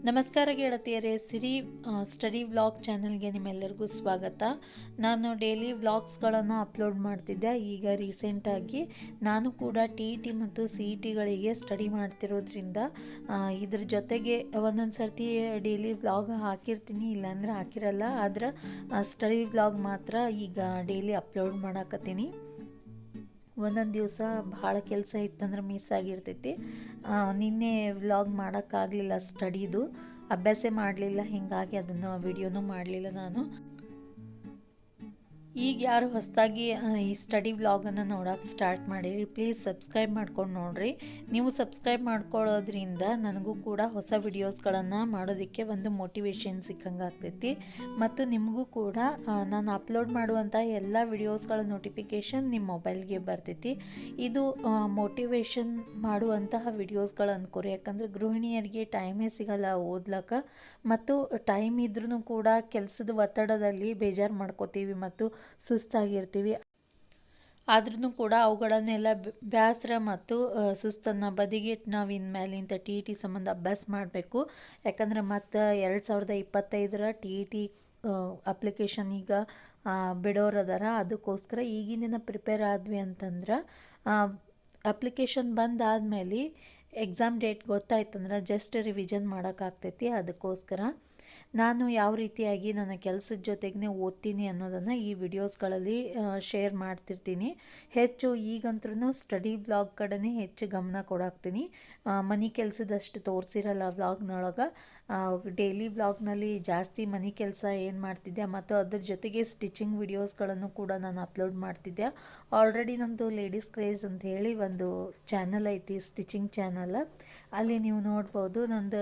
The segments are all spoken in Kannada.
ನಮಸ್ಕಾರ ಗೆಳತಿಯರೇ, ಸಿರಿ ಸ್ಟಡಿ ವ್ಲಾಗ್ ಚಾನಲ್ಗೆ ನಿಮ್ಮೆಲ್ಲರಿಗೂ ಸ್ವಾಗತ. ನಾನು ಡೈಲಿ ವ್ಲಾಗ್ಸ್ಗಳನ್ನು ಅಪ್ಲೋಡ್ ಮಾಡ್ತಿದ್ದೆ. ಈಗ ರೀಸೆಂಟಾಗಿ ನಾನು ಕೂಡ TET ಮತ್ತು CETಗಳಿಗೆ ಸ್ಟಡಿ ಮಾಡ್ತಿರೋದ್ರಿಂದ ಇದ್ರ ಜೊತೆಗೆ ಒಂದೊಂದು ಸರ್ತಿ ಡೈಲಿ ವ್ಲಾಗ್ ಹಾಕಿರ್ತೀನಿ, ಇಲ್ಲಾಂದ್ರೆ ಹಾಕಿರಲ್ಲ. ಆದ್ರೆ ಸ್ಟಡಿ ವ್ಲಾಗ್ ಮಾತ್ರ ಈಗ ಡೈಲಿ ಅಪ್ಲೋಡ್ ಮಾಡಾಕತ್ತೀನಿ. ಒಂದೊಂದು ದಿವಸ ಭಾಳ ಕೆಲಸ ಇತ್ತಂದ್ರೆ ಮಿಸ್ ಆಗಿರ್ತೈತಿ. ನಿನ್ನೆ ವ್ಲಾಗ್ ಮಾಡೋಕ್ಕಾಗಲಿಲ್ಲ, ಸ್ಟಡಿದು ಅಭ್ಯಾಸ ಮಾಡಲಿಲ್ಲ, ಹೀಗಾಗಿ ಅದನ್ನು ವಿಡಿಯೋನೂ ಮಾಡಲಿಲ್ಲ ನಾನು. ಈಗ ಯಾರು ಹೊಸದಾಗಿ ಈ ಸ್ಟಡಿ ವ್ಲಾಗನ್ನು ನೋಡೋಕೆ ಸ್ಟಾರ್ಟ್ ಮಾಡಿರಿ, ಪ್ಲೀಸ್ ಸಬ್ಸ್ಕ್ರೈಬ್ ಮಾಡ್ಕೊಂಡು ನೋಡಿರಿ. ನೀವು ಸಬ್ಸ್ಕ್ರೈಬ್ ಮಾಡ್ಕೊಳ್ಳೋದ್ರಿಂದ ನನಗೂ ಕೂಡ ಹೊಸ ವಿಡಿಯೋಸ್ಗಳನ್ನು ಮಾಡೋದಕ್ಕೆ ಒಂದು ಮೋಟಿವೇಶನ್ ಸಿಕ್ಕಂಗೆ ಆಗ್ತೈತಿ. ಮತ್ತು ನಿಮಗೂ ಕೂಡ ನಾನು ಅಪ್ಲೋಡ್ ಮಾಡುವಂಥ ಎಲ್ಲ ವಿಡಿಯೋಸ್ಗಳ ನೋಟಿಫಿಕೇಷನ್ ನಿಮ್ಮ ಮೊಬೈಲ್ಗೆ ಬರ್ತೈತಿ. ಇದು ಮೋಟಿವೇಶನ್ ಮಾಡುವಂತಹ ವಿಡಿಯೋಸ್ಗಳು ಅನ್ಕೋರಿ. ಯಾಕಂದರೆ ಗೃಹಿಣಿಯರಿಗೆ ಟೈಮೇ ಸಿಗಲ್ಲ ಓದ್ಲಕ್ಕೆ, ಮತ್ತು ಟೈಮ್ ಇದ್ರೂ ಕೂಡ ಕೆಲಸದ ಒತ್ತಡದಲ್ಲಿ ಬೇಜಾರು ಮಾಡ್ಕೋತೀವಿ ಮತ್ತು ಸುಸ್ತಾಗಿರ್ತೀವಿ. ಆದ್ರೂ ಕೂಡ ಅವುಗಳನ್ನೆಲ್ಲ ಬೇಸರ ಮತ್ತು ಸುಸ್ತನ್ನು ಬದಿಗಿಟ್ಟು ನಾವು ಇನ್ಮೇಲಿಂದ TET ಸಂಬಂಧ ಅಭ್ಯಾಸ ಮಾಡಬೇಕು. ಯಾಕಂದರೆ ಮತ್ತು 2025 TET ಅಪ್ಲಿಕೇಶನ್ ಈಗ ಬಿಡೋರದಾರ. ಅದಕ್ಕೋಸ್ಕರ ಈಗಿನ ಪ್ರಿಪೇರ್ ಆದ್ವಿ ಅಂತಂದ್ರೆ ಅಪ್ಲಿಕೇಶನ್ ಬಂದಾದಮೇಲೆ ಎಕ್ಸಾಮ್ ಡೇಟ್ ಗೊತ್ತಾಯ್ತಂದ್ರೆ ಜಸ್ಟ್ ರಿವಿಷನ್ ಮಾಡೋಕ್ಕಾಗ್ತೈತಿ. ಅದಕ್ಕೋಸ್ಕರ ನಾನು ಯಾವ ರೀತಿಯಾಗಿ ನನ್ನ ಕೆಲಸದ ಜೊತೆಗೇ ಓದ್ತೀನಿ ಅನ್ನೋದನ್ನು ಈ ವಿಡಿಯೋಸ್ಗಳಲ್ಲಿ ಶೇರ್ ಮಾಡ್ತಿರ್ತೀನಿ. ಹೆಚ್ಚು ಈಗಂತೂ ಸ್ಟಡಿ ವ್ಲಾಗ್ ಕಡೆನೇ ಹೆಚ್ಚು ಗಮನ ಕೊಡಾಕ್ತೀನಿ. ಮನೆ ಕೆಲಸದಷ್ಟು ತೋರಿಸಿರಲ್ಲ ವ್ಲಾಗ್ನೊಳಗೆ. ಡೈಲಿ ವ್ಲಾಗ್ನಲ್ಲಿ ಜಾಸ್ತಿ ಮನೆ ಕೆಲಸ ಏನು ಮಾಡ್ತಿದ್ದೆ ಮತ್ತು ಅದ್ರ ಜೊತೆಗೆ ಸ್ಟಿಚಿಂಗ್ ವಿಡಿಯೋಸ್ಗಳನ್ನು ಕೂಡ ನಾನು ಅಪ್ಲೋಡ್ ಮಾಡ್ತಿದ್ದೆ. ಆಲ್ರೆಡಿ ನಮ್ಮದು ಲೇಡೀಸ್ ಕ್ರೇಜ್ ಅಂತ ಹೇಳಿ ಒಂದು ಚಾನಲ್ ಐತಿ, ಸ್ಟಿಚಿಂಗ್ ಚಾನಲ್. ಅಲ್ಲಿ ನೀವು ನೋಡ್ಬೋದು ನಂದು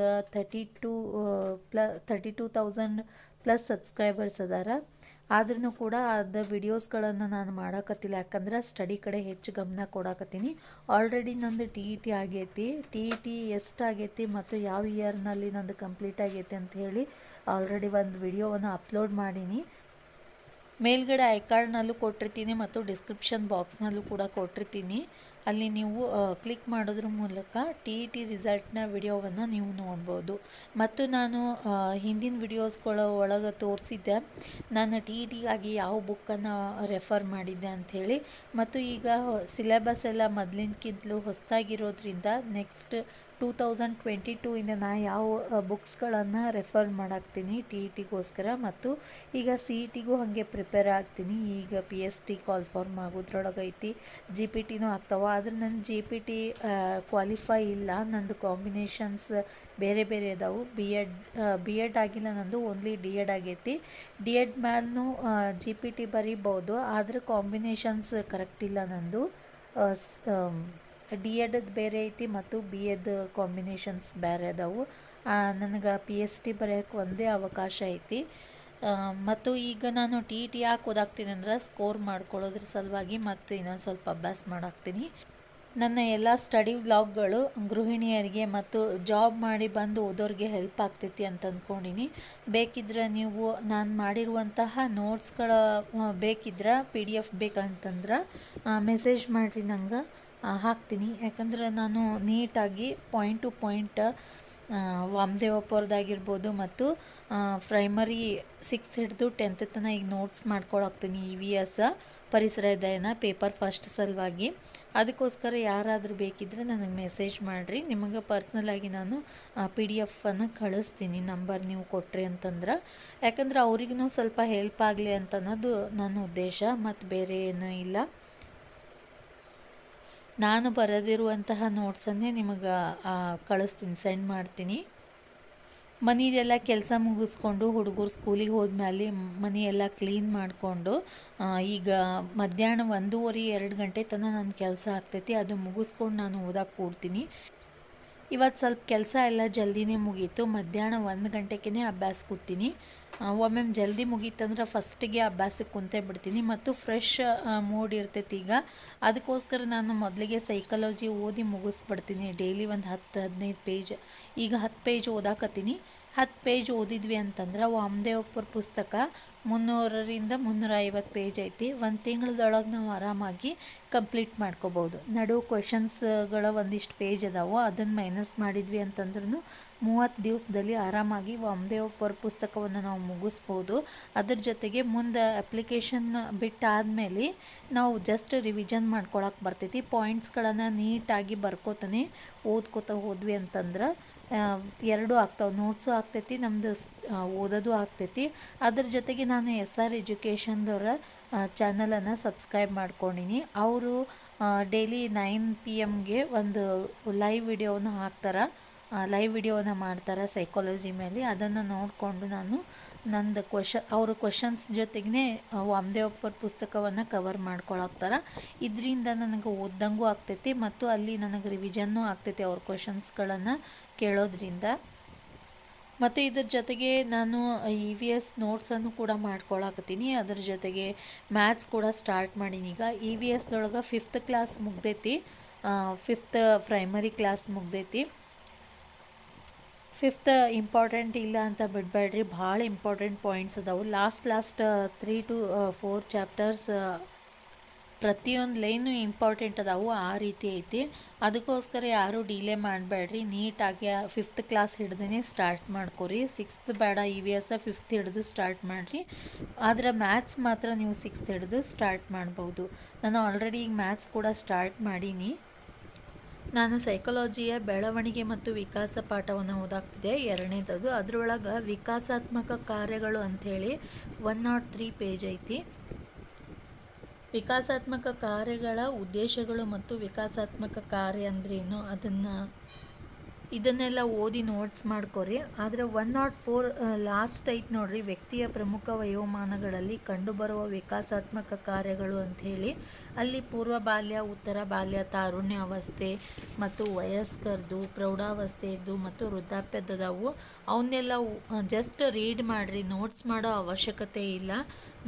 32,000 ಪ್ಲಸ್ ಸಬ್ಸ್ಕ್ರೈಬರ್ಸ್ ಅದಾರ. ಆದ್ರೂ ಕೂಡ ಅದು ವಿಡಿಯೋಸ್ಗಳನ್ನು ನಾನು ಮಾಡೋಕತ್ತಿಲ್ಲ, ಯಾಕಂದ್ರೆ ಸ್ಟಡಿ ಕಡೆ ಹೆಚ್ಚು ಗಮನ ಕೊಡಾಕತ್ತೀನಿ. ಆಲ್ರೆಡಿ ನಂದು TET ಆಗೈತಿ. TET ಎಷ್ಟಾಗೈತಿ ಮತ್ತು ಯಾವ ಇಯರ್ನಲ್ಲಿ ನಂದು ಕಂಪ್ಲೀಟ್ ಆಗೈತಿ ಅಂತ ಹೇಳಿ ಆಲ್ರೆಡಿ ಒಂದು ವಿಡಿಯೋವನ್ನು ಅಪ್ಲೋಡ್ ಮಾಡೀನಿ. ಮೇಲ್ಗಡೆ ಐಕಾರ್ಡ್ನಲ್ಲೂ ಕೊಟ್ಟಿರ್ತೀನಿ ಮತ್ತು ಡಿಸ್ಕ್ರಿಪ್ಷನ್ ಬಾಕ್ಸ್ನಲ್ಲೂ ಕೂಡ ಕೊಟ್ಟಿರ್ತೀನಿ. ಅಲ್ಲಿ ನೀವು ಕ್ಲಿಕ್ ಮಾಡೋದ್ರ ಮೂಲಕ TET ರಿಸಲ್ಟ್ನ ವಿಡಿಯೋವನ್ನು ನೀವು ನೋಡ್ಬೋದು. ಮತ್ತು ನಾನು ಹಿಂದಿನ ವಿಡಿಯೋಸ್ಗಳ ಒಳಗೆ ತೋರಿಸಿದ್ದೆ ನಾನು TETಗಾಗಿ ಯಾವ ಬುಕ್ಕನ್ನು ರೆಫರ್ ಮಾಡಿದ್ದೆ ಅಂಥೇಳಿ. ಮತ್ತು ಈಗ ಸಿಲೆಬಸ್ ಎಲ್ಲ ಮೊದಲಿನಕ್ಕಿಂತಲೂ ಹೊಸದಾಗಿರೋದ್ರಿಂದ ನೆಕ್ಸ್ಟ್ 2022 ನಾ ಯಾವ ಬುಕ್ಸ್ಗಳನ್ನು ರೆಫರ್ ಮಾಡಾಕ್ತೀನಿ TETಗೋಸ್ಕರ. ಮತ್ತು ಈಗ CETಗೂ ಹಾಗೆ ಪ್ರಿಪೇರ್ ಆಗ್ತೀನಿ. ಈಗ PST ಕಾಲ್ ಫಾರ್ಮ್ ಆಗೋದ್ರೊಳಗೈತಿ, GPT ಆಗ್ತಾವೆ. ಆದರೆ ನನ್ನ GPT ಕ್ವಾಲಿಫೈ ಇಲ್ಲ. ನಂದು ಕಾಂಬಿನೇಷನ್ಸ್ ಬೇರೆ ಬೇರೆ ಅದಾವು. ಬಿ ಎಡ್ ಆಗಿಲ್ಲ ನಂದು, ಓನ್ಲಿ D.Ed ಆಗೈತಿ. D.Ed ಮೇಲೂ GPT ಬರೀಬೋದು, ಆದರೆ ಕಾಂಬಿನೇಷನ್ಸ್ ಕರೆಕ್ಟ್ ಇಲ್ಲ ನಂದು. D.Ed ಬೇರೆ ಐತಿ ಮತ್ತು B.Ed ಕಾಂಬಿನೇಷನ್ಸ್ ಬೇರೆ ಅದಾವು. ನನಗೆ PST ಬರೆಯೋಕ್ಕೆ ಒಂದೇ ಅವಕಾಶ ಐತಿ. ಮತ್ತು ಈಗ ನಾನು TET ಯಾಕೆ ಓದಾಕ್ತೀನಿ ಅಂದ್ರೆ ಸ್ಕೋರ್ ಮಾಡ್ಕೊಳ್ಳೋದ್ರ ಸಲುವಾಗಿ ಮತ್ತು ಇನ್ನೊಂದು ಸ್ವಲ್ಪ ಅಭ್ಯಾಸ ಮಾಡಾಕ್ತೀನಿ. ನನ್ನ ಎಲ್ಲ ಸ್ಟಡಿ ವ್ಲಾಗ್ಗಳು ಗೃಹಿಣಿಯರಿಗೆ ಮತ್ತು ಜಾಬ್ ಮಾಡಿ ಬಂದು ಓದೋರಿಗೆ ಹೆಲ್ಪ್ ಆಗ್ತೈತಿ ಅಂತ ಅಂದ್ಕೊಂಡಿನಿ. ಬೇಕಿದ್ರೆ ನೀವು ನಾನು ಮಾಡಿರುವಂತಹ ನೋಟ್ಸ್ಗಳ ಬೇಕಿದ್ರೆ PDF ಬೇಕಂತಂದ್ರೆ ಮೆಸೇಜ್ ಮಾಡಿರಿ, ನಂಗೆ ಹಾಕ್ತೀನಿ. ಯಾಕಂದ್ರೆ ನಾನು ನೀಟಾಗಿ ಪಾಯಿಂಟ್ ಟು ಪಾಯಿಂಟ್ ವಾಮದೇವಪ್ಪವ್ರದ್ದಾಗಿರ್ಬೋದು ಮತ್ತು ಪ್ರೈಮರಿ 6th ಹಿಡಿದು 10th ತನಕ ಈಗ ನೋಟ್ಸ್ ಮಾಡ್ಕೊಳಾಕ್ತೀನಿ. EVS ಪರಿಸರ ಅಧ್ಯಯನ ಪೇಪರ್ ಫಸ್ಟ್ ಸಲುವಾಗಿ. ಅದಕ್ಕೋಸ್ಕರ ಯಾರಾದರೂ ಬೇಕಿದ್ದರೆ ನನಗೆ ಮೆಸೇಜ್ ಮಾಡಿರಿ. ನಿಮಗೆ ಪರ್ಸ್ನಲಾಗಿ ನಾನು PDF ಕಳಿಸ್ತೀನಿ, ನಂಬರ್ ನೀವು ಕೊಟ್ರಿ ಅಂತಂದ್ರೆ. ಯಾಕಂದ್ರೆ ಅವ್ರಿಗೂ ಸ್ವಲ್ಪ ಹೆಲ್ಪ್ ಆಗಲಿ ಅಂತ ಅನ್ನೋದು ನನ್ನ ಉದ್ದೇಶ, ಮತ್ತು ಬೇರೆ ಏನೂ ಇಲ್ಲ. ನಾನು ಬರೆದಿರುವಂತಹ ನೋಟ್ಸನ್ನೇ ನಿಮಗೆ ಕಳಿಸ್ತೀನಿ, ಸೆಂಡ್ ಮಾಡ್ತೀನಿ. ಮನೆಯದೆಲ್ಲ ಕೆಲಸ ಮುಗಿಸ್ಕೊಂಡು ಹುಡುಗರು ಸ್ಕೂಲಿಗೆ ಹೋದ್ಮೇಲೆ ಮನೆಯೆಲ್ಲ ಕ್ಲೀನ್ ಮಾಡಿಕೊಂಡು ಈಗ ಮಧ್ಯಾಹ್ನ 1:30-2 ಗಂಟೆ ತನಕ ನನ್ನ ಕೆಲಸ ಆಗ್ತೈತಿ. ಅದು ಮುಗಿಸ್ಕೊಂಡು ನಾನು ಓದಕ್ಕೆ ಕೂಡ್ತೀನಿ. ಇವತ್ತು ಸ್ವಲ್ಪ ಕೆಲಸ ಎಲ್ಲ ಜಲ್ದಿನೇ ಮುಗೀತು. ಮಧ್ಯಾಹ್ನ 1 ಗಂಟೆಗೆ ಅಭ್ಯಾಸ ಕೂತೀನಿ. ಒಮ್ಮೆ ಜಲ್ದಿ ಮುಗೀತಂದ್ರೆ ಫಸ್ಟಿಗೆ ಅಭ್ಯಾಸಕ್ಕೆ ಕುಂತೇ ಬಿಡ್ತೀನಿ ಮತ್ತು ಫ್ರೆಶ್ ಮೂಡ್ ಇರ್ತೈತಿ. ಈಗ ಅದಕ್ಕೋಸ್ಕರ ನಾನು ಮೊದಲಿಗೆ ಸೈಕಾಲಜಿ ಓದಿ ಮುಗಿಸ್ಬಿಡ್ತೀನಿ. ಡೈಲಿ ಒಂದು 10-15 ಪೇಜ್. ಈಗ 10 ಪೇಜ್ ಓದಾಕತ್ತೀನಿ. 10 ಪೇಜ್ ಓದಿದ್ವಿ ಅಂತಂದ್ರೆ ವಾಮದೇವಪ್ಪರ ಪುಸ್ತಕ 300ರಿಂದ 350 ಪೇಜ್ ಐತಿ. ಒಂದು ತಿಂಗಳದೊಳಗೆ ನಾವು ಆರಾಮಾಗಿ ಕಂಪ್ಲೀಟ್ ಮಾಡ್ಕೋಬೋದು. ನಡುವೆ ಕ್ವೆಶನ್ಸ್ಗಳ ಒಂದಿಷ್ಟು ಪೇಜ್ ಅದಾವು, ಅದನ್ನು ಮೈನಸ್ ಮಾಡಿದ್ವಿ ಅಂತಂದ್ರೂ 30 ದಿವಸದಲ್ಲಿ ಆರಾಮಾಗಿ ವಾಮದೇವಪ್ಪರ ಪುಸ್ತಕವನ್ನು ನಾವು ಮುಗಿಸ್ಬೋದು. ಅದ್ರ ಜೊತೆಗೆ ಮುಂದೆ ಅಪ್ಲಿಕೇಶನ್ ಬಿಟ್ಟಾದಮೇಲೆ ನಾವು ಜಸ್ಟ್ ರಿವಿಷನ್ ಮಾಡ್ಕೊಳಕ್ಕೆ ಬರ್ತೈತಿ. ಪಾಯಿಂಟ್ಸ್ಗಳನ್ನು ನೀಟಾಗಿ ಬರ್ಕೋತಾನೆ ಓದ್ಕೋತಾ ಹೋದ್ವಿ ಅಂತಂದ್ರೆ ಎರಡೂ ಆಗ್ತಾವೆ, ನೋಟ್ಸು ಆಗ್ತೈತಿ, ನಮ್ಮದು ಓದೋದು ಆಗ್ತೈತಿ. ಅದ್ರ ಜೊತೆಗೆ ನಾನು SR ಎಜುಕೇಷನ್ದವರ ಚಾನಲನ್ನು ಸಬ್ಸ್ಕ್ರೈಬ್ ಮಾಡ್ಕೊಂಡೀನಿ. ಅವರು ಡೈಲಿ 9 PM ಒಂದು ಲೈವ್ ವಿಡಿಯೋನ ಮಾಡ್ತಾರೆ ಸೈಕಾಲಜಿ ಮೇಲೆ. ಅದನ್ನು ನೋಡಿಕೊಂಡು ನಾನು ನಂದು ಅವ್ರ ಕ್ವಶನ್ಸ್ ಜೊತೆಗೇ ವಾಮದೇವಪ್ಪರ ಪುಸ್ತಕವನ್ನು ಕವರ್ ಮಾಡ್ಕೊಳಕ್ತಾರೆ. ಇದರಿಂದ ನನಗೆ ಓದ್ದಂಗೂ ಆಗ್ತೈತಿ ಮತ್ತು ಅಲ್ಲಿ ನನಗೆ ರಿವಿಷನ್ನೂ ಆಗ್ತೈತಿ ಅವ್ರ ಕ್ವಶನ್ಸ್ಗಳನ್ನು ಕೇಳೋದ್ರಿಂದ. ಮತ್ತು ಇದ್ರ ಜೊತೆಗೆ ನಾನು EVS ನೋಟ್ಸನ್ನು ಕೂಡ ಮಾಡ್ಕೊಳಕತ್ತೀನಿ. ಅದ್ರ ಜೊತೆಗೆ ಮ್ಯಾಥ್ಸ್ ಕೂಡ ಸ್ಟಾರ್ಟ್ ಮಾಡೀನಿ. ಈಗ EVSದೊಳಗೆ 5th ಕ್ಲಾಸ್ ಮುಗ್ದೈತಿ, 5th ಪ್ರೈಮರಿ ಕ್ಲಾಸ್ ಮುಗ್ದೈತಿ. 5th ಇಂಪಾರ್ಟೆಂಟ್ ಇಲ್ಲ ಅಂತ ಬಿಡಬೇಡ್ರಿ, ಭಾಳ ಇಂಪಾರ್ಟೆಂಟ್ ಪಾಯಿಂಟ್ಸ್ ಅದಾವು. ಲಾಸ್ಟ್ 3 to 4 ಚಾಪ್ಟರ್ಸ್ ಪ್ರತಿಯೊಂದು ಲೈನು ಇಂಪಾರ್ಟೆಂಟ್ ಅದಾವು, ಆ ರೀತಿ ಐತಿ. ಅದಕ್ಕೋಸ್ಕರ ಯಾರೂ ಡಿಲೇ ಮಾಡಬೇಡ್ರಿ, ನೀಟಾಗಿ 5th ಕ್ಲಾಸ್ ಹಿಡ್ದೇ ಸ್ಟಾರ್ಟ್ ಮಾಡ್ಕೊರಿ. 6th ಬೇಡ, EVS 5th ಹಿಡಿದು ಸ್ಟಾರ್ಟ್ ಮಾಡಿರಿ. ಆದರೆ ಮ್ಯಾಥ್ಸ್ ಮಾತ್ರ ನೀವು 6th ಹಿಡಿದು ಸ್ಟಾರ್ಟ್ ಮಾಡ್ಬೋದು. ನಾನು ಆಲ್ರೆಡಿ ಈಗ ಮ್ಯಾಥ್ಸ್ ಕೂಡ ಸ್ಟಾರ್ಟ್ ಮಾಡೀನಿ. ನಾನು ಸೈಕಾಲಜಿಯ ಬೆಳವಣಿಗೆ ಮತ್ತು ವಿಕಾಸ ಪಾಠವನ್ನು ಓದಾಗ್ತಿದೆ, 2ನೇದದು. ಅದರೊಳಗೆ ವಿಕಾಸಾತ್ಮಕ ಕಾರ್ಯಗಳು ಅಂಥೇಳಿ 103 ಪೇಜ್ ಐತಿ. ವಿಕಾಸಾತ್ಮಕ ಕಾರ್ಯಗಳ ಉದ್ದೇಶಗಳು ಮತ್ತು ವಿಕಾಸಾತ್ಮಕ ಕಾರ್ಯ ಅಂದ್ರೇನು ಇದನ್ನೆಲ್ಲ ಓದಿ ನೋಟ್ಸ್ ಮಾಡ್ಕೊರಿ. ಆದರೆ 104 ಲಾಸ್ಟ್ ಐತೆ ನೋಡ್ರಿ, ವ್ಯಕ್ತಿಯ ಪ್ರಮುಖ ವಯೋಮಾನಗಳಲ್ಲಿ ಕಂಡುಬರುವ ವಿಕಾಸಾತ್ಮಕ ಕಾರ್ಯಗಳು ಅಂಥೇಳಿ. ಅಲ್ಲಿ ಪೂರ್ವ ಬಾಲ್ಯ, ಉತ್ತರ ಬಾಲ್ಯ, ತಾರುಣ್ಯ ಅವಸ್ಥೆ ಮತ್ತು ವಯಸ್ಕರದು, ಪ್ರೌಢಾವಸ್ಥೆಯದ್ದು ಮತ್ತು ವೃದ್ಧಾಪ್ಯದವು. ಅವನ್ನೆಲ್ಲ ಜಸ್ಟ್ ರೀಡ್ ಮಾಡಿರಿ, ನೋಟ್ಸ್ ಮಾಡೋ ಅವಶ್ಯಕತೆ ಇಲ್ಲ.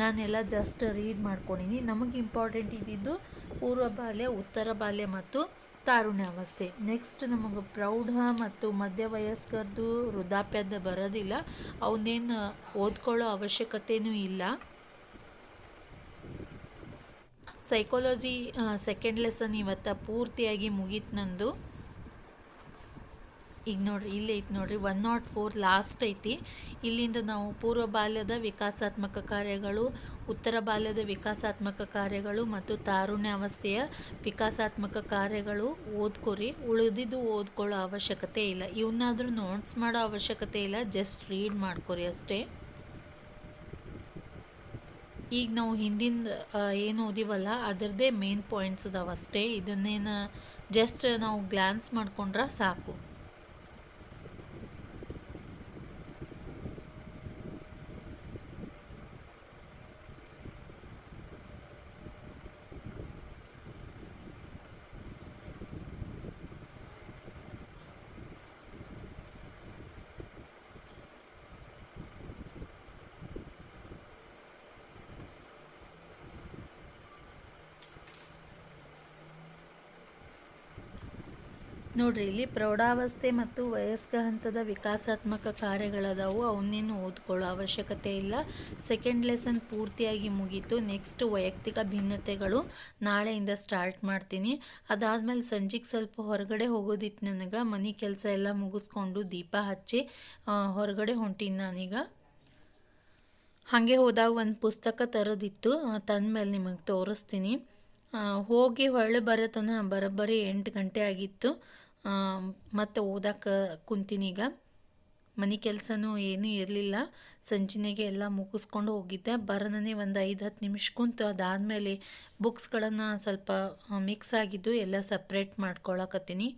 ನಾನೆಲ್ಲ ಜಸ್ಟ್ ರೀಡ್ ಮಾಡ್ಕೊಂಡಿನಿ. ನಮಗೆ ಇಂಪಾರ್ಟೆಂಟ್ ಇದ್ದಿದ್ದು ಪೂರ್ವ ಬಾಲ್ಯ, ಉತ್ತರ ಬಾಲ್ಯ ಮತ್ತು ತಾರುಣ್ಯಾವಸ್ಥೆ. ನೆಕ್ಸ್ಟ್ ನಮಗೆ ಪ್ರೌಢ ಮತ್ತು ಮಧ್ಯವಯಸ್ಕರದು, ವೃದ್ಧಾಪ್ಯದ ಬರೋದಿಲ್ಲ, ಅವನ್ನೇನು ಓದ್ಕೊಳ್ಳೋ ಅವಶ್ಯಕತೆಯೂ ಇಲ್ಲ. ಸೈಕಾಲಜಿ 2nd ಲೆಸನ್ ಇವತ್ತು ಪೂರ್ತಿಯಾಗಿ ಮುಗೀತು ನಂದು. ಈಗ ನೋಡ್ರಿ, ಇಲ್ಲಿ ಐತಿ ನೋಡ್ರಿ, 104 ಲಾಸ್ಟ್ ಐತಿ. ಇಲ್ಲಿಂದ ನಾವು ಪೂರ್ವ ಬಾಲ್ಯದ ವಿಕಾಸಾತ್ಮಕ ಕಾರ್ಯಗಳು, ಉತ್ತರ ಬಾಲ್ಯದ ವಿಕಾಸಾತ್ಮಕ ಕಾರ್ಯಗಳು ಮತ್ತು ತಾರುಣ್ಯಾವಸ್ಥೆಯ ವಿಕಾಸಾತ್ಮಕ ಕಾರ್ಯಗಳು ಓದ್ಕೊರಿ. ಉಳಿದಿದ್ದು ಓದ್ಕೊಳ್ಳೋ ಅವಶ್ಯಕತೆ ಇಲ್ಲ. ಇವನ್ನಾದರೂ ನೋಟ್ಸ್ ಮಾಡೋ ಅವಶ್ಯಕತೆ ಇಲ್ಲ, ಜಸ್ಟ್ ರೀಡ್ ಮಾಡ್ಕೊರಿ ಅಷ್ಟೇ. ಈಗ ನಾವು ಹಿಂದಿಂದ ಏನು ಓದಿವಲ್ಲ ಅದರದ್ದೇ ಮೇನ್ ಪಾಯಿಂಟ್ಸ್ ಅದಾವ ಅಷ್ಟೇ. ಇದನ್ನೇನು ಜಸ್ಟ್ ನಾವು ಗ್ಲಾನ್ಸ್ ಮಾಡ್ಕೊಂಡ್ರೆ ಸಾಕು. ನೋಡ್ರಿ, ಇಲ್ಲಿ ಪ್ರೌಢಾವಸ್ಥೆ ಮತ್ತು ವಯಸ್ಕ ಹಂತದ ವಿಕಾಸಾತ್ಮಕ ಕಾರ್ಯಗಳದಾವು, ಅವನ್ನೇನು ಓದ್ಕೊಳ್ಳೋ ಅವಶ್ಯಕತೆ ಇಲ್ಲ. 2nd ಲೆಸನ್ ಪೂರ್ತಿಯಾಗಿ ಮುಗೀತು. ನೆಕ್ಸ್ಟ್ ವೈಯಕ್ತಿಕ ಭಿನ್ನತೆಗಳು ನಾಳೆಯಿಂದ ಸ್ಟಾರ್ಟ್ ಮಾಡ್ತೀನಿ. ಅದಾದಮೇಲೆ ಸಂಜೆಗೆ ಸ್ವಲ್ಪ ಹೊರಗಡೆ ಹೋಗೋದಿತ್ತು ನನಗೆ. ಮನೆ ಕೆಲಸ ಎಲ್ಲ ಮುಗಿಸ್ಕೊಂಡು ದೀಪ ಹಚ್ಚಿ ಹೊರಗಡೆ ಹೊಂಟೀನಿ ನಾನೀಗ. ಹಾಗೆ ಹೋದಾಗ ಒಂದು ಪುಸ್ತಕ ತರೋದಿತ್ತು, ತಂದಮೇಲೆ ನಿಮಗೆ ತೋರಿಸ್ತೀನಿ. ಹೋಗಿ ಹೊಳ್ಳಿ ಬರೋತನ ಬರೋಬ್ಬರಿ 8 ಗಂಟೆ ಆಗಿತ್ತು. ಮತ್ತು ಓದಕ್ಕೆ ಕುಂತೀನಿ. ಈಗ ಮನೆ ಕೆಲಸನೂ ಏನೂ ಇರಲಿಲ್ಲ, ಸಂಜೆಗೆ ಎಲ್ಲ ಮುಗಿಸ್ಕೊಂಡು ಹೋಗಿದ್ದೆ. ಬರೋನೇ ಒಂದು 5-10 ನಿಮಿಷ ಕುಂತು ಅದಾದಮೇಲೆ ಬುಕ್ಸ್ಗಳನ್ನು ಸ್ವಲ್ಪ ಮಿಕ್ಸ್ ಆಗಿದ್ದು ಎಲ್ಲ ಸಪ್ರೇಟ್ ಮಾಡ್ಕೊಳಕತ್ತೀನಿ.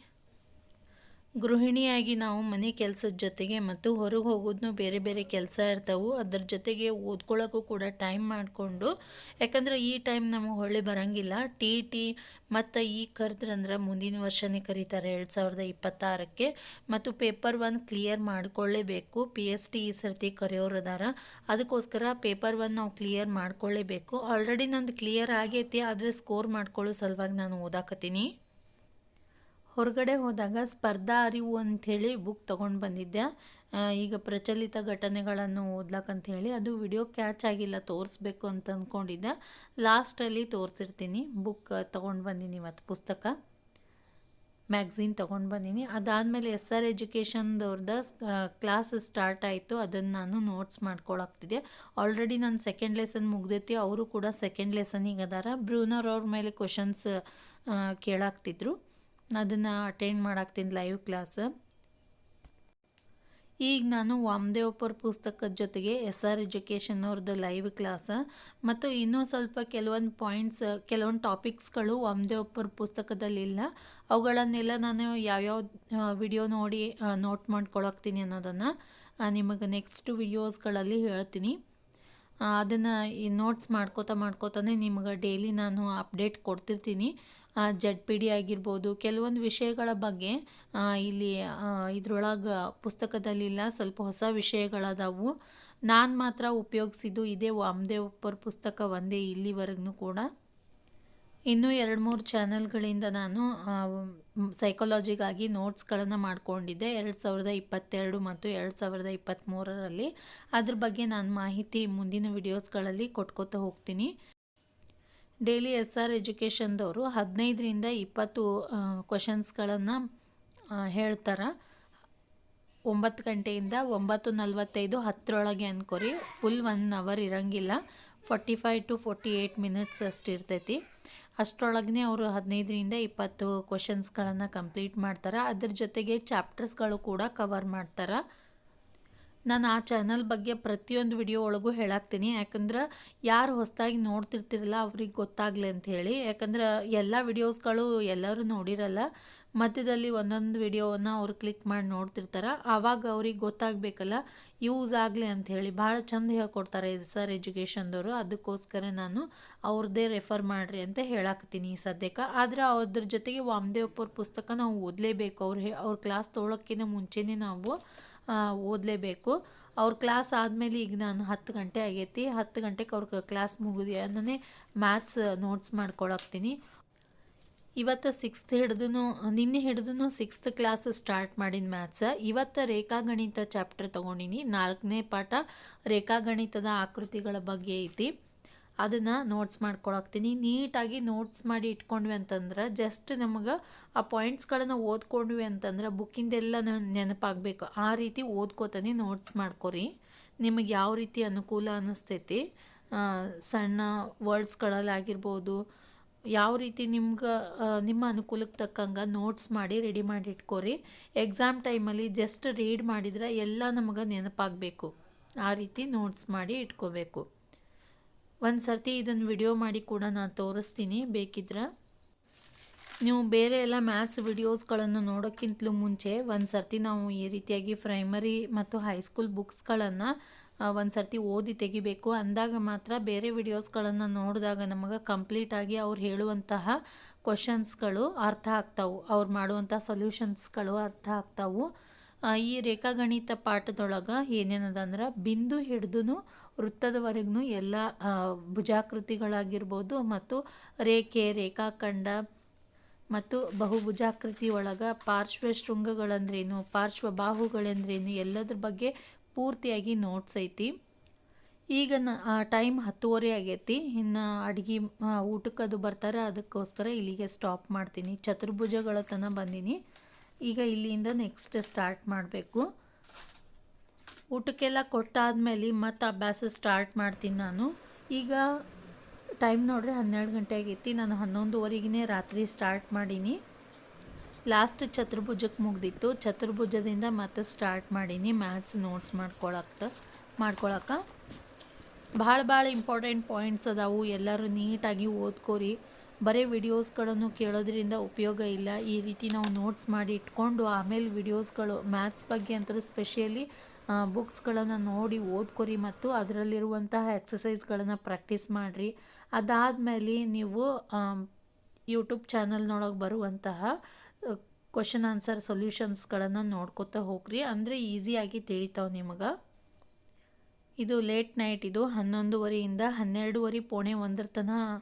ಗೃಹಿಣಿಯಾಗಿ ನಾವು ಮನೆ ಕೆಲಸದ ಜೊತೆಗೆ ಮತ್ತು ಹೊರಗೆ ಹೋಗೋದನ್ನು ಬೇರೆ ಬೇರೆ ಕೆಲಸ ಇರ್ತಾವೆ, ಅದ್ರ ಜೊತೆಗೆ ಓದ್ಕೊಳ್ಳೋಕ್ಕೂ ಕೂಡ ಟೈಮ್ ಮಾಡಿಕೊಂಡು, ಯಾಕಂದ್ರೆ ಈ ಟೈಮ್ ನಮಗೆ ಹೊಳ್ಳಿ ಬರೋಂಗಿಲ್ಲ. TET ಮತ್ತು ಈಗ ಕರೆದ್ರಂದ್ರೆ ಮುಂದಿನ ವರ್ಷನೇ ಕರೀತಾರೆ 2026ಕ್ಕೆ. ಮತ್ತು ಪೇಪರ್ 1 ಕ್ಲಿಯರ್ ಮಾಡ್ಕೊಳ್ಳೇಬೇಕು. PST ಈ ಸರ್ತಿ ಕರೆಯೋರು ಅದಾರ, ಅದಕ್ಕೋಸ್ಕರ ಪೇಪರ್ 1 ನಾವು ಕ್ಲಿಯರ್ ಮಾಡ್ಕೊಳ್ಳೇಬೇಕು. ಆಲ್ರೆಡಿ ನಂದು ಕ್ಲಿಯರ್ ಆಗೈತಿ, ಆದರೆ ಸ್ಕೋರ್ ಮಾಡ್ಕೊಳ್ಳೋ ಸಲುವಾಗಿ ನಾನು ಓದಾಕತ್ತೀನಿ. ಹೊರಗಡೆ ಹೋದಾಗ ಸ್ಪರ್ಧಾ ಅರಿವು ಅಂಥೇಳಿ ಬುಕ್ ತೊಗೊಂಡು ಬಂದಿದ್ದೆ. ಈಗ ಪ್ರಚಲಿತ ಘಟನೆಗಳನ್ನು ಓದ್ಲಕ್ಕಂತ ಹೇಳಿ ಅದು ವಿಡಿಯೋ ಕ್ಯಾಚ್ ಆಗಿಲ್ಲ, ತೋರಿಸ್ಬೇಕು ಅಂತ ಅಂದ್ಕೊಂಡಿದ್ದೆ. ಲಾಸ್ಟಲ್ಲಿ ತೋರಿಸಿರ್ತೀನಿ. ಬುಕ್ ತೊಗೊಂಡು ಬಂದೀನಿ ಇವತ್ತು, ಪುಸ್ತಕ ಮ್ಯಾಗ್ಝಿನ್ ತೊಗೊಂಡು ಬಂದೀನಿ. ಅದಾದಮೇಲೆ SR ಎಜುಕೇಷನ್ದವ್ರದ್ದು ಕ್ಲಾಸ್ ಸ್ಟಾರ್ಟ್ ಆಯಿತು. ಅದನ್ನು ನಾನು ನೋಟ್ಸ್ ಮಾಡ್ಕೊಳಕ್ತಿದ್ದೆ. ಆಲ್ರೆಡಿ ನಾನು ಸೆಕೆಂಡ್ ಲೆಸನ್ ಮುಗ್ದೈತಿ, ಅವರು ಕೂಡ ಸೆಕೆಂಡ್ ಲೆಸನಿಗೆ ಅದಾರ. ಬ್ರೂನರ್ ಅವ್ರ ಮೇಲೆ ಕ್ವಶನ್ಸ್ ಕೇಳಾಕ್ತಿದ್ರು, ಅದನ್ನು ಅಟೆಂಡ್ ಮಾಡಾಕ್ತೀನಿ ಲೈವ್ ಕ್ಲಾಸ್. ಈಗ ನಾನು ವಾಮದೇವಪ್ಪರ ಪುಸ್ತಕದ ಜೊತೆಗೆ SR ಎಜುಕೇಷನ್ ಅವ್ರದ್ದು ಲೈವ್ ಕ್ಲಾಸ ಮತ್ತು ಇನ್ನೂ ಸ್ವಲ್ಪ ಕೆಲವೊಂದು ಪಾಯಿಂಟ್ಸ್, ಕೆಲವೊಂದು ಟಾಪಿಕ್ಸ್ಗಳು ವಾಮದೇವಪ್ಪರ ಪುಸ್ತಕದಲ್ಲಿಲ್ಲ, ಅವುಗಳನ್ನೆಲ್ಲ ನಾನು ಯಾವ್ಯಾವ ವಿಡಿಯೋ ನೋಡಿ ನೋಟ್ ಮಾಡ್ಕೊಳಕ್ತೀನಿ ಅನ್ನೋದನ್ನು ನಿಮಗೆ ನೆಕ್ಸ್ಟ್ ವಿಡಿಯೋಸ್ಗಳಲ್ಲಿ ಹೇಳ್ತೀನಿ. ಅದನ್ನು ಈ ನೋಟ್ಸ್ ಮಾಡ್ಕೋತಾನೆ ನಿಮಗೆ ಡೈಲಿ ನಾನು ಅಪ್ಡೇಟ್ ಕೊಡ್ತಿರ್ತೀನಿ. ZPD ಆಗಿರ್ಬೋದು, ಕೆಲವೊಂದು ವಿಷಯಗಳ ಬಗ್ಗೆ ಇಲ್ಲಿ ಇದ್ರೊಳಗೆ ಪುಸ್ತಕದಲ್ಲಿಲ್ಲ, ಸ್ವಲ್ಪ ಹೊಸ ವಿಷಯಗಳದಾವು. ನಾನು ಮಾತ್ರ ಉಪಯೋಗಿಸಿದ್ದು ಇದೇ ವಾಮದೇವಪ್ಪರ ಪುಸ್ತಕ ಒಂದೇ ಇಲ್ಲಿವರೆಗೂ ಕೂಡ. ಇನ್ನೂ 2-3 ಚಾನಲ್ಗಳಿಂದ ನಾನು ಸೈಕಾಲಜಿಗಾಗಿ ನೋಟ್ಸ್ಗಳನ್ನು ಮಾಡ್ಕೊಂಡಿದ್ದೆ 2022 ಮತ್ತು 2023ರಲ್ಲಿ. ಅದ್ರ ಬಗ್ಗೆ ನಾನು ಮಾಹಿತಿ ಮುಂದಿನ ವಿಡಿಯೋಸ್ಗಳಲ್ಲಿ ಕೊಟ್ಕೋತಾ ಹೋಗ್ತೀನಿ. ಡೈಲಿ SR ಎಜುಕೇಷನ್ದವರು 15ರಿಂದ 20 ಕ್ವಶನ್ಸ್ಗಳನ್ನು ಹೇಳ್ತಾರೆ. 9 ಗಂಟೆಯಿಂದ 9:45 10ರೊಳಗೆ ಅನ್ಕೋರಿ. ಫುಲ್ 1 ಅವರ್ ಇರೋಂಗಿಲ್ಲ, 45 to 48 ಮಿನಿಟ್ಸ್ ಅಷ್ಟಿರ್ತೈತಿ. ಅಷ್ಟರೊಳಗೆ ಅವರು 15ರಿಂದ 20 ಕ್ವಶನ್ಸ್ಗಳನ್ನು ಕಂಪ್ಲೀಟ್ ಮಾಡ್ತಾರೆ. ಅದ್ರ ಜೊತೆಗೆ ಚಾಪ್ಟರ್ಸ್ಗಳು ಕೂಡ ಕವರ್ ಮಾಡ್ತಾರೆ. ನಾನು ಆ ಚಾನಲ್ ಬಗ್ಗೆ ಪ್ರತಿಯೊಂದು ವಿಡಿಯೋ ಒಳಗೂ ಹೇಳಾಕ್ತೀನಿ, ಯಾಕಂದ್ರೆ ಯಾರು ಹೊಸದಾಗಿ ನೋಡ್ತಿರ್ತಿರಲ್ಲ ಅವ್ರಿಗೆ ಗೊತ್ತಾಗಲಿ ಅಂಥೇಳಿ. ಯಾಕಂದ್ರೆ ಎಲ್ಲ ವಿಡಿಯೋಸ್ಗಳು ಎಲ್ಲರೂ ನೋಡಿರಲ್ಲ, ಮಧ್ಯದಲ್ಲಿ ಒಂದೊಂದು ವಿಡಿಯೋವನ್ನು ಅವ್ರು ಕ್ಲಿಕ್ ಮಾಡಿ ನೋಡ್ತಿರ್ತಾರೆ. ಆವಾಗ ಅವ್ರಿಗೆ ಗೊತ್ತಾಗಬೇಕಲ್ಲ, ಯೂಸ್ ಆಗಲಿ ಅಂಥೇಳಿ. ಭಾಳ ಚಂದ ಹೇಳ್ಕೊಡ್ತಾರೆ SR ಎಜುಕೇಷನ್ದವರು. ಅದಕ್ಕೋಸ್ಕರ ನಾನು ಅವ್ರದ್ದೇ ರೆಫರ್ ಮಾಡಿರಿ ಅಂತ ಹೇಳಾಕ್ತೀನಿ ಈ ಸದ್ಯಕ್ಕೆ. ಆದರೆ ಅದ್ರ ಜೊತೆಗೆ ವಾಮದೇವಪ್ಪರ ಪುಸ್ತಕ ನಾವು ಓದಲೇಬೇಕು. ಅವ್ರ ಕ್ಲಾಸ್ ತೊಗೊಳಕ್ಕಿಂತ ಮುಂಚೆನೇ ನಾವು ಓದಲೇಬೇಕು. ಅವ್ರ ಕ್ಲಾಸ್ ಆದಮೇಲೆ ಈಗ ನಾನು 10 ಗಂಟೆ ಆಗೈತಿ, 10 ಗಂಟೆಗೆ ಅವ್ರ ಕ್ಲಾಸ್ ಮುಗಿದು ಅನ್ನೇ ಮ್ಯಾಥ್ಸ್ ನೋಟ್ಸ್ ಮಾಡ್ಕೊಳಕ್ತೀನಿ. ಇವತ್ತು ನಿನ್ನೆ ಹಿಡಿದು 6th ಕ್ಲಾಸ್ ಸ್ಟಾರ್ಟ್ ಮಾಡಿದ ಮ್ಯಾಥ್ಸ್. ಇವತ್ತು ರೇಖಾಗಣಿತ ಚಾಪ್ಟರ್ ತೊಗೊಂಡಿನಿ. 4ನೇ ಪಾಠ ರೇಖಾಗಣಿತದ ಆಕೃತಿಗಳ ಬಗ್ಗೆ ಐತಿ. ಅದನ್ನು ನೋಟ್ಸ್ ಮಾಡ್ಕೊಳಕ್ತೀನಿ. ನೀಟಾಗಿ ನೋಟ್ಸ್ ಮಾಡಿ ಇಟ್ಕೊಂಡ್ವಿ ಅಂತಂದ್ರೆ ಜಸ್ಟ್ ನಮಗೆ ಆ ಪಾಯಿಂಟ್ಸ್ಗಳನ್ನು ಓದ್ಕೊಂಡ್ವಿ ಅಂತಂದ್ರೆ ಬುಕ್ಕಿಂದೆಲ್ಲ ನೆನಪಾಗಬೇಕು. ಆ ರೀತಿ ಓದ್ಕೋತಾನೆ ನೋಟ್ಸ್ ಮಾಡ್ಕೊರಿ. ನಿಮಗೆ ಯಾವ ರೀತಿ ಅನುಕೂಲ ಅನ್ನಿಸ್ತೈತಿ, ಸಣ್ಣ ವರ್ಡ್ಸ್ಗಳಲ್ಲಾಗಿರ್ಬೋದು, ಯಾವ ರೀತಿ ನಿಮ್ಮ ಅನುಕೂಲಕ್ಕೆ ತಕ್ಕಂಗೆ ನೋಟ್ಸ್ ಮಾಡಿ ರೆಡಿ ಮಾಡಿ ಇಟ್ಕೊರಿ. ಎಕ್ಸಾಮ್ ಟೈಮಲ್ಲಿ ಜಸ್ಟ್ ರೀಡ್ ಮಾಡಿದ್ರೆ ಎಲ್ಲ ನಮಗೆ ನೆನಪಾಗಬೇಕು. ಆ ರೀತಿ ನೋಟ್ಸ್ ಮಾಡಿ ಇಟ್ಕೋಬೇಕು. ಒಂದು ಸರ್ತಿ ಇದನ್ನು ವಿಡಿಯೋ ಮಾಡಿ ಕೂಡ ನಾನು ತೋರಿಸ್ತೀನಿ ಬೇಕಿದ್ರೆ. ನೀವು ಬೇರೆ ಎಲ್ಲ ಮ್ಯಾಥ್ಸ್ ವಿಡಿಯೋಸ್ಗಳನ್ನು ನೋಡೋಕ್ಕಿಂತಲೂ ಮುಂಚೆ ಒಂದು ಸರ್ತಿ ನಾವು ಈ ರೀತಿಯಾಗಿ ಪ್ರೈಮರಿ ಮತ್ತು ಹೈಸ್ಕೂಲ್ ಬುಕ್ಸ್ಗಳನ್ನು ಒಂದು ಸರ್ತಿ ಓದಿ ತೆಗಿಬೇಕು. ಅಂದಾಗ ಮಾತ್ರ ಬೇರೆ ವಿಡಿಯೋಸ್ಗಳನ್ನು ನೋಡಿದಾಗ ನಮಗೆ ಕಂಪ್ಲೀಟಾಗಿ ಅವ್ರು ಹೇಳುವಂತಹ ಕ್ವಶನ್ಸ್ಗಳು ಅರ್ಥ ಆಗ್ತಾವೆ, ಅವ್ರು ಮಾಡುವಂಥ ಸೊಲ್ಯೂಷನ್ಸ್ಗಳು ಅರ್ಥ ಆಗ್ತಾವೆ. ಈ ರೇಖಾಗಣಿತ ಪಾಠದೊಳಗೆ ಏನೇನದ ಅಂದ್ರೆ ಬಿಂದು ಹಿಡಿದು ವೃತ್ತದವರೆಗೂ ಎಲ್ಲ ಭುಜಾಕೃತಿಗಳಾಗಿರ್ಬೋದು ಮತ್ತು ರೇಖಾಖಂಡ ಮತ್ತು ಬಹುಭುಜಾಕೃತಿ ಒಳಗೆ ಪಾರ್ಶ್ವ ಶೃಂಗಗಳಂದ್ರೇನು, ಪಾರ್ಶ್ವ ಬಾಹುಗಳಂದ್ರೇನು, ಎಲ್ಲದ್ರ ಬಗ್ಗೆ ಪೂರ್ತಿಯಾಗಿ ನೋಟ್ಸ್ ಐತಿ. ಈಗ ಟೈಮ್ 10:30 ಆಗೈತಿ. ಇನ್ನು ಅಡುಗೆ ಊಟಕ್ಕದು ಬರ್ತಾರೆ, ಅದಕ್ಕೋಸ್ಕರ ಇಲ್ಲಿಗೆ ಸ್ಟಾಪ್ ಮಾಡ್ತೀನಿ. ಚತುರ್ಭುಜಗಳ ತನಕ ಬಂದೀನಿ. ಈಗ ಇಲ್ಲಿಂದ ನೆಕ್ಸ್ಟ್ ಸ್ಟಾರ್ಟ್ ಮಾಡಬೇಕು. ಊಟಕ್ಕೆಲ್ಲ ಕೊಟ್ಟಾದ್ಮೇಲೆ ಮತ್ತೆ ಅಭ್ಯಾಸ ಸ್ಟಾರ್ಟ್ ಮಾಡ್ತೀನಿ ನಾನು. ಈಗ ಟೈಮ್ ನೋಡ್ರಿ 12 ಗಂಟೆ ಆಗೈತಿ. ನಾನು 11:30ಗೆ ರಾತ್ರಿ ಸ್ಟಾರ್ಟ್ ಮಾಡೀನಿ. ಲಾಸ್ಟ್ ಚತುರ್ಭುಜಕ್ಕೆ ಮುಗ್ದಿತ್ತು. ಚತುರ್ಭುಜದಿಂದ ಮತ್ತೆ ಸ್ಟಾರ್ಟ್ ಮಾಡೀನಿ ಮ್ಯಾಥ್ಸ್ ನೋಟ್ಸ್ ಮಾಡ್ಕೊಳಕ್ಕೆ. ಭಾಳ ಇಂಪಾರ್ಟೆಂಟ್ ಪಾಯಿಂಟ್ಸ್ ಅದಾವು. ಎಲ್ಲರೂ ನೀಟಾಗಿ ಓದ್ಕೋರಿ. ಬರೀ ವಿಡಿಯೋಸ್ಗಳನ್ನು ಕೇಳೋದ್ರಿಂದ ಉಪಯೋಗ ಇಲ್ಲ. ಈ ರೀತಿ ನಾವು ನೋಟ್ಸ್ ಮಾಡಿ ಇಟ್ಕೊಂಡು ಆಮೇಲೆ ವಿಡಿಯೋಸ್ಗಳು ಮ್ಯಾಥ್ಸ್ ಬಗ್ಗೆ ಅಂತೂ ಸ್ಪೆಷಲಿ ಬುಕ್ಸ್ಗಳನ್ನು ನೋಡಿ ಓದ್ಕೊರಿ ಮತ್ತು ಅದರಲ್ಲಿರುವಂತಹ ಎಕ್ಸಸೈಸ್ಗಳನ್ನು ಪ್ರಾಕ್ಟೀಸ್ ಮಾಡಿರಿ. ಅದಾದಮೇಲೆ ನೀವು ಯೂಟ್ಯೂಬ್ ಚಾನಲ್ನೊಳಗೆ ಬರುವಂತಹ ಕ್ವಶನ್ ಆನ್ಸರ್ ಸೊಲ್ಯೂಷನ್ಸ್ಗಳನ್ನು ನೋಡ್ಕೊತಾ ಹೋಗ್ರಿ. ಅಂದರೆ ಈಸಿಯಾಗಿ ತಿಳಿತಾವೆ ನಿಮಗೆ. ಇದು ಲೇಟ್ ನೈಟ್, ಇದು 11:30ಯಿಂದ 12:30 ಪೌಣೆ 1 ತನಕ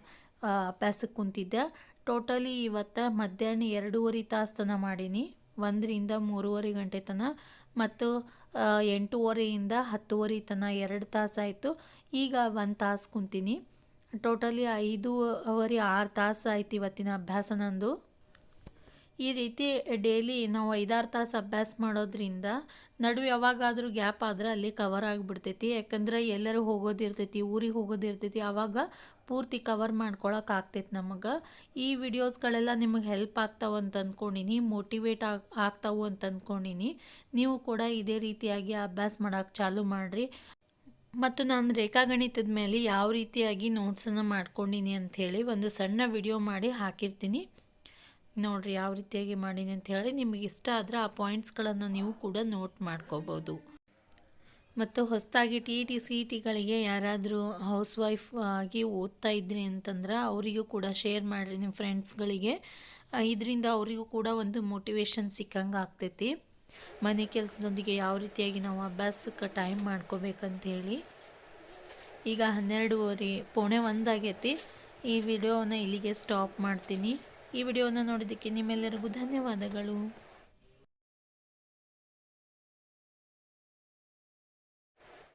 ಅಭ್ಯಾಸಕ್ಕೆ ಕುಂತಿದ್ದೆ. ಟೋಟಲಿ ಇವತ್ತು ಮಧ್ಯಾಹ್ನ 2.5 ತಾಸು ತನಕ ಮಾಡೀನಿ. 1ರಿಂದ 3:30 ಗಂಟೆ ತನಕ ಮತ್ತು 8:30ಯಿಂದ 10:30 ತನಕ 2 ತಾಸಾಯಿತು. ಈಗ 1 ತಾಸು ಕುಂತೀನಿ. ಟೋಟಲಿ 5:30 6 ತಾಸು ಆಯ್ತು ಇವತ್ತಿನ ಅಭ್ಯಾಸ ನಂದು. ಈ ರೀತಿ ಡೈಲಿ ನಾವು 5-6 ತಾಸು ಅಭ್ಯಾಸ ಮಾಡೋದ್ರಿಂದ ನಡುವೆ ಯಾವಾಗಾದರೂ ಗ್ಯಾಪ್ ಆದರೆ ಅಲ್ಲಿ ಕವರ್ ಆಗಿಬಿಡ್ತೈತಿ. ಯಾಕಂದ್ರೆ ಎಲ್ಲರೂ ಹೋಗೋದಿರ್ತೈತಿ, ಊರಿಗೆ ಹೋಗೋದಿರ್ತೈತಿ, ಆವಾಗ ಪೂರ್ತಿ ಕವರ್ ಮಾಡ್ಕೊಳಕ್ಕೆ ಆಗ್ತೈತಿ ನಮಗೆ. ಈ ವಿಡಿಯೋಸ್ಗಳೆಲ್ಲ ನಿಮಗೆ ಹೆಲ್ಪ್ ಆಗ್ತಾವೆ ಅಂತ ಅಂದ್ಕೊಂಡಿನಿ, ಮೋಟಿವೇಟ್ ಆಗ್ತಾವೆ ಅಂತ ಅಂದ್ಕೊಂಡಿನಿ. ನೀವು ಕೂಡ ಇದೇ ರೀತಿಯಾಗಿ ಅಭ್ಯಾಸ ಮಾಡೋಕ್ಕೆ ಚಾಲು ಮಾಡಿರಿ. ಮತ್ತು ನಾನು ರೇಖಾಗಣಿತದ ಮೇಲೆ ಯಾವ ರೀತಿಯಾಗಿ ನೋಟ್ಸನ್ನು ಮಾಡ್ಕೊಂಡಿನಿ ಅಂಥೇಳಿ ಒಂದು ಸಣ್ಣ ವಿಡಿಯೋ ಮಾಡಿ ಹಾಕಿರ್ತೀನಿ. ನೋಡಿರಿ ಯಾವ ರೀತಿಯಾಗಿ ಮಾಡೀನಿ ಅಂತ ಹೇಳಿ. ನಿಮಗೆ ಇಷ್ಟ ಆದರೆ ಆ ಪಾಯಿಂಟ್ಸ್ಗಳನ್ನು ನೀವು ಕೂಡ ನೋಟ್ ಮಾಡ್ಕೋಬೋದು. ಮತ್ತು ಹೊಸದಾಗಿ TET CETಗಳಿಗೆ ಯಾರಾದರೂ ಹೌಸ್ ವೈಫ್ ಆಗಿ ಓದ್ತಾ ಇದ್ರಿ ಅಂತಂದ್ರೆ ಅವರಿಗೂ ಕೂಡ ಶೇರ್ ಮಾಡಿರಿ ನಿಮ್ಮ ಫ್ರೆಂಡ್ಸ್ಗಳಿಗೆ. ಇದರಿಂದ ಅವರಿಗೂ ಕೂಡ ಒಂದು ಮೋಟಿವೇಶನ್ ಸಿಕ್ಕಂಗೆ ಆಗ್ತೈತಿ. ಮನೆ ಕೆಲಸದೊಂದಿಗೆ ಯಾವ ರೀತಿಯಾಗಿ ನಾವು ಅಭ್ಯಾಸಕ್ಕೆ ಟೈಮ್ ಮಾಡ್ಕೋಬೇಕಂತೇಳಿ. ಈಗ 12:30 ಪೌಣೆ 1 ಆಗೈತಿ. ಈ ವಿಡಿಯೋನ ಇಲ್ಲಿಗೆ ಸ್ಟಾಪ್ ಮಾಡ್ತೀನಿ. ಈ ವಿಡಿಯೋನ ನೋಡಿದ್ದಕ್ಕೆ ನಿಮ್ಮೆಲ್ಲರಿಗೂ ಧನ್ಯವಾದಗಳು.